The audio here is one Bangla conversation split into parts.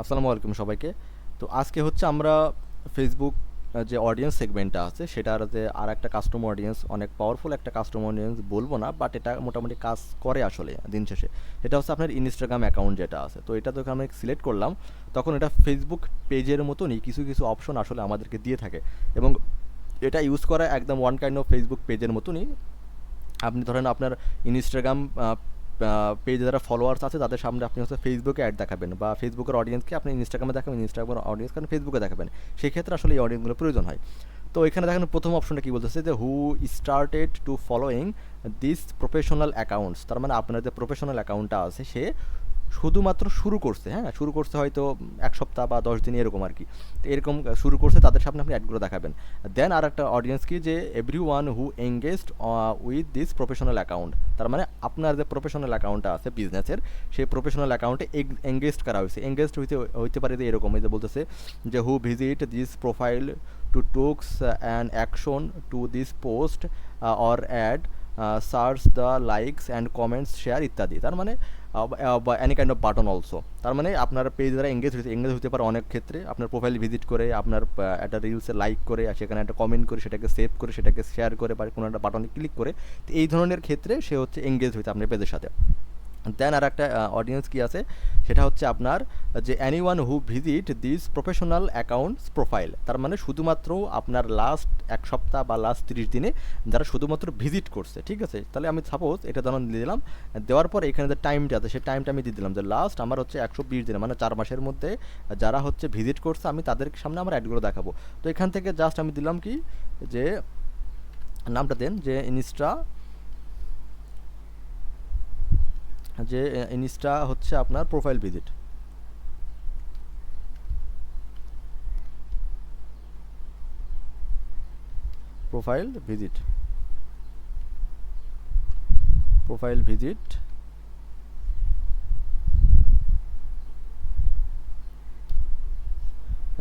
আসসালামু আলাইকুম সবাইকে। তো আজকে হচ্ছে আমরা ফেসবুক যে অডিয়েন্স সেগমেন্টটা আছে সেটার যে আর একটা কাস্টমার অডিয়েন্স, অনেক পাওয়ারফুল একটা কাস্টমার অডিয়েন্স বলবো না, বাট এটা মোটামুটি কাজ করে আসলে দিন শেষে। সেটা হচ্ছে আপনার ইনস্টাগ্রাম অ্যাকাউন্ট যেটা আছে। তো এটা যখন আমি সিলেক্ট করলাম তখন এটা ফেসবুক পেজের মতনই কিছু কিছু অপশন আসলে আমাদেরকে দিয়ে থাকে, এবং এটা ইউজ করা একদম ওয়ান কাইন্ড অফ ফেসবুক পেজের মতনই। আপনি ধরেন আপনার ইনস্টাগ্রাম পেজে যারা ফলোয়ার্স আছে তাদের সামনে আপনি হচ্ছে ফেসবুকে অ্যাড দেখাবেন, বা ফেসবুকের অডিয়েন্সকে আপনি ইনস্টাগ্রামে দেখাবেন, ইনস্টাগ্রামের অডিয়েন্সকে আপনি ফেসবুকে দেখাবেন। সেই ক্ষেত্রে আসলে এই অডিয়েন্সগুলো প্রয়োজন হয়। তো এখানে দেখেন প্রথম অপশনটা কি বলতেছে যে who started to following this professional accounts. তার মানে আপনার যে প্রফেশনাল অ্যাকাউন্টটা আছে সে শুধুমাত্র শুরু করছে, হ্যাঁ শুরু করছে হয়তো 1 সপ্তাহ বা 10 দিন এরকম আর কি। তো এরকম শুরু করছে, তাদের সামনে আপনি অ্যাডগুলো দেখাবেন। দেন আর একটা অডিয়েন্স কি, যে every one who engaged with this professional account. তার মানে আপনার যে প্রফেশনাল অ্যাকাউন্টটা আছে বিজনেসের, সেই প্রফেশনাল অ্যাকাউন্টে এঙ্গেজড করা হয়েছে। এঙ্গেজড হইতে পারে যে এরকম, এই যে বলতেছে যে who visit this profile to took an action to this post or ad, search the likes and comments share ইত্যাদি। তার মানে বা any kind of button also. তার মানে আপনার পেজ দ্বারা এঙ্গেজ হতে পারে অনেক ক্ষেত্রে, আপনার প্রোফাইল ভিজিট করে, আপনার একটা রিলসে লাইক করে, আর সেখানে একটা কমেন্ট করে, সেটাকে সেভ করে, সেটাকে শেয়ার করে, বা কোনো একটা বাটনে ক্লিক করে। তো এই ধরনের ক্ষেত্রে সে হচ্ছে এঙ্গেজ হইতে আপনার পেজের সাথে। দেন আর একটা অডিয়েন্স কি আছে, সেটা হচ্ছে আপনার যে any one who visit this professional accounts profile. তার মানে শুধুমাত্র আপনার লাস্ট 1 সপ্তাহ বা লাস্ট 30 দিনে যারা শুধুমাত্র ভিজিট করছে, ঠিক আছে। তাহলে আমি সাপোজ এটা ধরুন দিয়ে দিলাম, দেওয়ার পরে এখানে যে টাইমটা আছে সেই টাইমটা আমি দিয়ে দিলাম যে লাস্ট আমার হচ্ছে 120 দিনে, মানে 4 মাসের মধ্যে যারা হচ্ছে ভিজিট করছে আমি তাদের সামনে আমার অ্যাডগুলো দেখাবো। তো এখান থেকে জাস্ট আমি দিলাম কি, যে নামটা দেন যে ইনস্টা হচ্ছে আপনার profile visit, profile visit, profile visit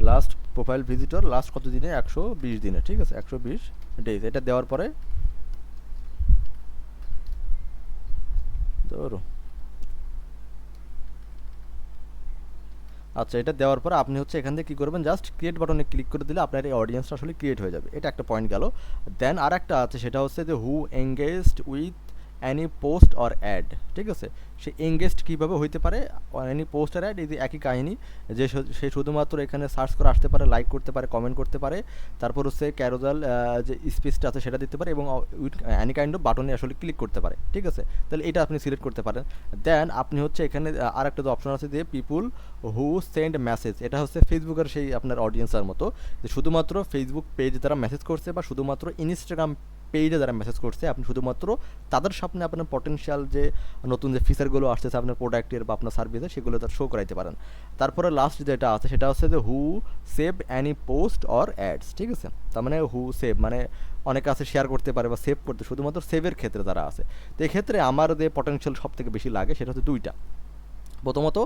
last profile visitor last কত দিনে, 120 দিনে, ঠিক আছে, 120 ডেজ। এটা দেওয়ার পরে ধরো, আচ্ছা এটা দেওয়ার পর আপনি হচ্ছে এখান থেকে কী করবেন, জাস্ট ক্রিয়েট বাটনে ক্লিক করে দিলে আপনার এই অডিয়েন্সটা আসলে ক্রিয়েট হয়ে যাবে। এটা একটা পয়েন্ট গেল। দেন আর একটা আছে, সেটা হচ্ছে যে who engaged with any post or ad, ঠিক আছে। সে এঙ্গেজড কীভাবে হইতে পারে, অ্যানি পোস্ট আর অ্যাড, এই যে একই কাহিনী, যে সে শুধুমাত্র এখানে সার্চ করে আসতে পারে, লাইক করতে পারে, কমেন্ট করতে পারে, তারপর হচ্ছে ক্যারোজাল যে স্পেসটা আছে সেটা দিতে পারে, এবং উইথ অ্যানি কাইন্ড অফ বাটনে আসলে ক্লিক করতে পারে, ঠিক আছে। তাহলে এটা আপনি সিলেক্ট করতে পারেন। দেন আপনি হচ্ছে এখানে আর একটা অপশন আছে যে পিপুল হু সেন্ড মেসেজ। এটা হচ্ছে ফেসবুকের সেই আপনার অডিয়েন্সের মতো, যে শুধুমাত্র ফেসবুক পেজ যারা মেসেজ করছে, বা শুধুমাত্র ইনস্টাগ্রাম পেজে যারা মেসেজ করছে, আপনি শুধুমাত্র তাদের সামনে আপনার পটেনশিয়াল যে নতুন যে ফিচারগুলো আসতেছে আপনার প্রোডাক্টের বা আপনার সার্ভিসে, সেগুলো তার শো করাইতে পারেন। তারপরে লাস্ট যেটা আছে সেটা হচ্ছে যে who save any post or ads, ঠিক আছে। তার মানে হু সেভ মানে অনেকে আছে শেয়ার করতে পারে বা সেভ করতে, শুধুমাত্র সেভের ক্ষেত্রে তারা আছে। তো এক্ষেত্রে আমার যে পটেনশিয়াল সব থেকে বেশি লাগে সেটা হচ্ছে দুইটা। প্রথমত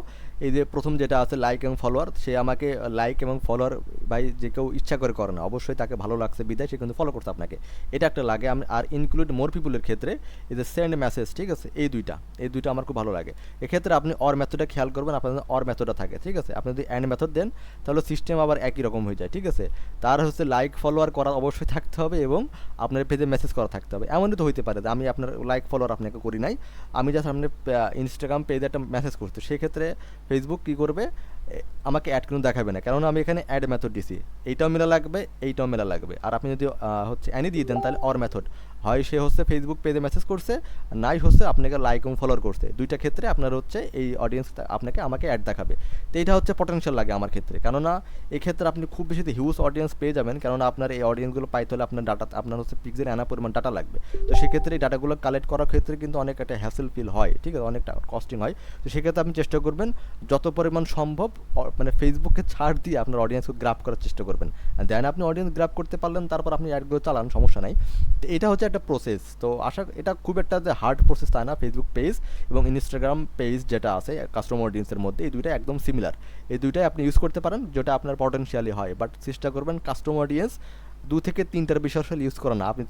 এই যে প্রথম যেটা আছে লাইক এবং ফলোয়ার, সে আমাকে লাইক এবং ফলোয়ার ভাই যে কেউ ইচ্ছা করে না, অবশ্যই তাকে ভালো লাগছে বিদায় সে কিন্তু ফলো করছে আপনাকে, এটা একটা লাগে। আমি আর ইনক্লুড মোর পিপুলের ক্ষেত্রে এই যে সেন্ড মেসেজ, ঠিক আছে, এই দুইটা আমার খুব ভালো লাগে। এক্ষেত্রে আপনি অর মেথডটা খেয়াল করবেন, আপনার অর মেথডটা থাকে, ঠিক আছে। আপনি যদি অ্যান্ড মেথড দেন তাহলে সিস্টেম আবার একই রকম হয়ে যায়, ঠিক আছে। তার হচ্ছে লাইক ফলোয়ার করা অবশ্যই থাকতে হবে, এবং আপনার পেজে মেসেজ করা থাকতে হবে। এমনই তো হইতে পারে যে আমি আপনার লাইক ফলোয়ার আপনাকে করি নাই, আমি জাস্ট আপনার ইনস্টাগ্রাম পেজে একটা মেসেজ করতে, সেক্ষেত্রে ফেসবুক কী করবে, আমাকে অ্যাড কিন্তু দেখাবে না, কেননা আমি এখানে অ্যাড মেথড দিছি। এইটাও মেলা লাগবে, এইটাও মেলা লাগবে। আর আপনি যদি হচ্ছে অ্যানি দিয়ে দেন তাহলে অর মেথড, হয় সে হচ্ছে ফেসবুক পেজে মেসেজ করছে, নাই হচ্ছে আপনাকে লাইক এবং ফলোয়ার করছে, দুইটা ক্ষেত্রে আপনার হচ্ছে এই অডিয়েন্স আমাকে অ্যাড দেখাবে। তো এইটা হচ্ছে পটেনশিয়াল লাগে আমার ক্ষেত্রে, কেননা এই ক্ষেত্রে আপনি খুব বেশি হিউজ অডিয়েন্স পেয়ে যাবেন, কেননা আপনার এই অডিয়েন্সগুলো পাইতে হলে আপনার ডাটা, আপনার হচ্ছে পিক্সেল আনা পরিমাণ ডাটা লাগবে। তো সেক্ষেত্রে এই ডাটাগুলো কালেক্ট করার ক্ষেত্রে কিন্তু অনেক একটা হ্যাসেল ফিল হয়, ঠিক আছে, অনেকটা কস্টিং হয়। তো সেক্ষেত্রে আপনি চেষ্টা করবেন যত পরিমাণ সম্ভব মানে ফেসবুকে ছাড় দিয়ে আপনার অডিয়েন্সকে গ্রাফ করার চেষ্টা করবেন। দেন আপনি অডিয়েন্স গ্রাফ করতে পারলেন, তারপর আপনি অ্যাডগুলো চালান, সমস্যা নাই। তো এটা হচ্ছে একটা প্রসেস। তো এটা খুব একটা যে হার্ড প্রসেস তাই না। ফেসবুক পেজ এবং ইনস্টাগ্রাম পেজ যেটা আছে কাস্টমার অডিয়েন্সের মধ্যে, এই দুইটা একদম সিমিলার। এই দুইটাই আপনি ইউজ করতে পারেন যেটা আপনার পটেনশিয়ালি হয়, বাট চেষ্টা করবেন কাস্টমার অডিয়েন্স থেকে 3টার বেশি আসলে ইউজ করা না। আপনি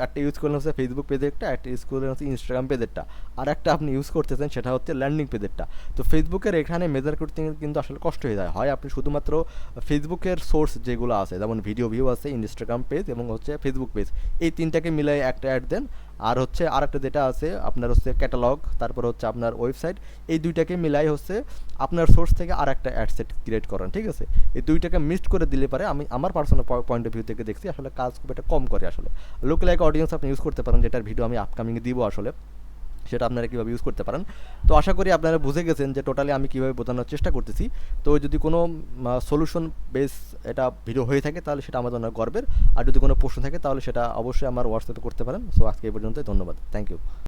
একটা ইউজ করলেন হচ্ছে ফেসবুক পেজেরটা, একটা ইউজ করলেন হচ্ছে ইনস্টাগ্রাম পেজেরটা, আর একটা আপনি ইউজ করতেছেন সেটা হচ্ছে ল্যান্ডিং পেজেরটা। তো ফেসবুকের এখানে মেজার করতে কিন্তু আসলে কষ্ট হয়ে যায়। হয় আপনি শুধুমাত্র ফেসবুকের সোর্স যেগুলো আছে, যেমন ভিডিও ভিউ আছে, ইনস্টাগ্রাম পেজ এবং হচ্ছে ফেসবুক পেজ, এই 3টাকে মিলাই একটা অ্যাড দেন। আর হচ্ছে আরেকটা যেটা আছে আপনার হচ্ছে ক্যাটালগ, তারপর হচ্ছে আপনার ওয়েবসাইট, এই 2টাকে মিলাই হচ্ছে আপনার সোর্স থেকে আর একটা অ্যাড সেট ক্রিয়েট করেন, ঠিক আছে? এই 2টাকে মিক্সড করে দিলে পারে, আমি আমার পার্সোনাল পয়েন্ট অফ ভিউ থেকে দেখছি আসলে কাজ খুব একটা কম করে আসলে। লোকালাইক অডিয়েন্স আপনি ইউজ করতে পারেন, যেটার ভিডিও আমি আপকামিংয়ে দিব আসলে, সেটা আপনারা কীভাবে ইউজ করতে পারেন। তো আশা করি আপনারা বুঝে গেছেন যে টোটালি আমি কীভাবে বোঝানোর চেষ্টা করতেছি। তো যদি কোনো সলিউশন বেস এটা ভিডিও হয়ে থাকে তাহলে সেটা আমার জন্য গর্বের। আর যদি কোনো প্রশ্ন থাকে তাহলে সেটা অবশ্যই আমার হোয়াটসঅ্যাপে করতে পারেন। সো আজকে এই পর্যন্তই, ধন্যবাদ, থ্যাংক ইউ।